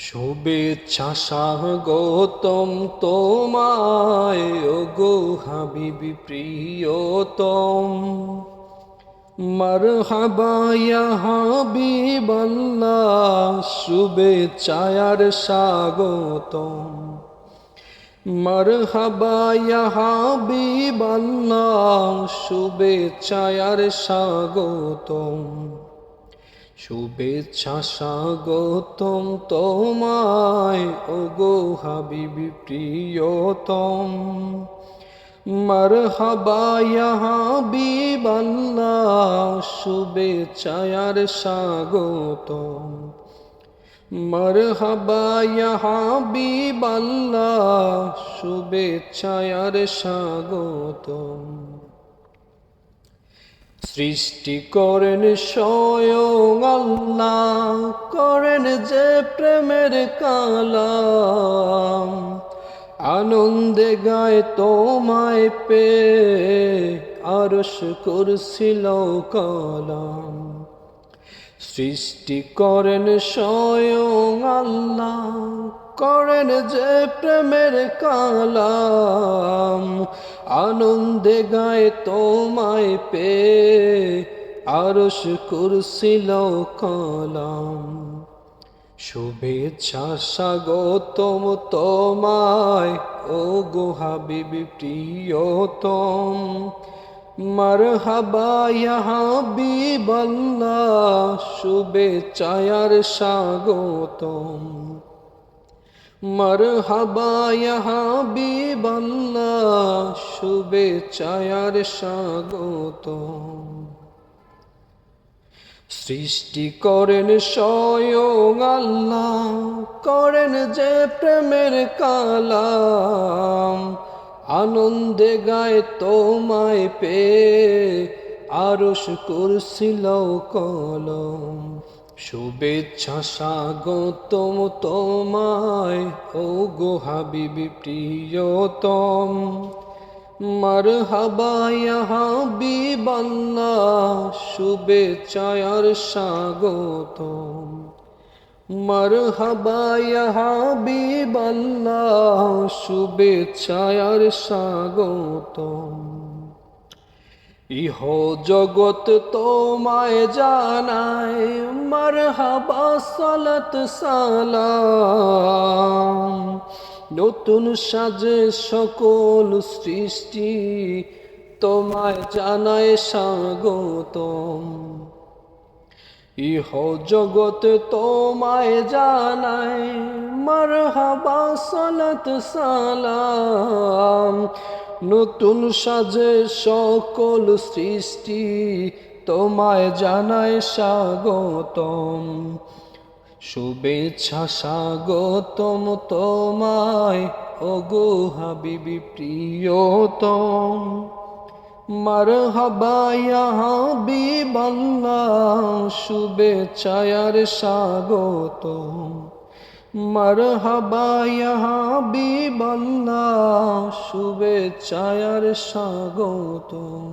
শুভেচ্ছা স্বাগতম তোমায় ওগো হাবিবি প্রিয়তম। মারহাবা ইয়া হাবিবাল্লাহ, শুভেচ্ছায় আর স্বাগতম। মারহাবা ইয়া হাবিবাল্লাহ, শুভেচ্ছায় আর স্বাগতম। শুভেচ্ছা স্বাগতম তোমায় ওগো হাবিবি প্রিয়তম। মারহাবা ইয়া হাবিবাল্লাহ, শুভেচ্ছায় আর স্বাগতম। মারহাবা ইয়া হাবিবাল্লাহ, শুভেচ্ছায় আর স্বাগতম। সৃষ্টি করেন স্বয়ং আল্লাহ, করেন যে প্রেমের কালাম। আনন্দে গায় তোমায় পেয়ে আরশ কুরসি লৌ কলাম। সৃষ্টি করেন স্বয়ং আল্লাহ, করেন যে প্রেমের কালাম। আনন্দে গায় তোমায় পেয়ে আরশ কুরসি লৌ কলাম। শুভেচ্ছা স্বাগতম তোমায় ওগো হাবিবি প্রিয়তম। মারহাবা ইয়া হাবিবাল্লাহ, শুভেচ্ছায় আর স্বাগতম। মারহাবা ইয়া হাবিবাল্লাহ, শুভেচ্ছায় আর স্বাগতম। সৃষ্টি করেন স্বয়ং আল্লাহ, করেন যে প্রেমের কালাম। আনন্দে গায় তোমায় পেয়ে আরশ কুরসি লৌ কলম। শুভেচ্ছা স্বাগতম তোমায় ওগো হাবিবি প্রিয়তম। মারহাবা ইয়া হাবিবাল্লাহ, শুভেচ্ছায় আর স্বাগতম। মারহাবা ইয়া হাবিবাল্লাহ, শুভেচ্ছায় আর স্বাগতম। ইহ জগৎ তোমায় জানায় মারহাবা সালাত সালাম। নতুন সাজে সকল সৃষ্টি তোমায় জানায় স্বাগতম। ইহ জগৎ তোমায় জানায় মারহাবা সালাত সালাম। নতুন সাজে সকল সৃষ্টি তোমায় জানায় স্বাগতম। শুভেচ্ছা স্বাগতম তোমায় ওগো হাবিবি প্রিয়তম। মারহাবা ইয়া হাবিবাল্লাহ, শুভেচ্ছায় আর স্বাগতম। মারহাবা ইয়া হাবিবাল্লাহ, শুভেচ্ছায় আর স্বাগতম।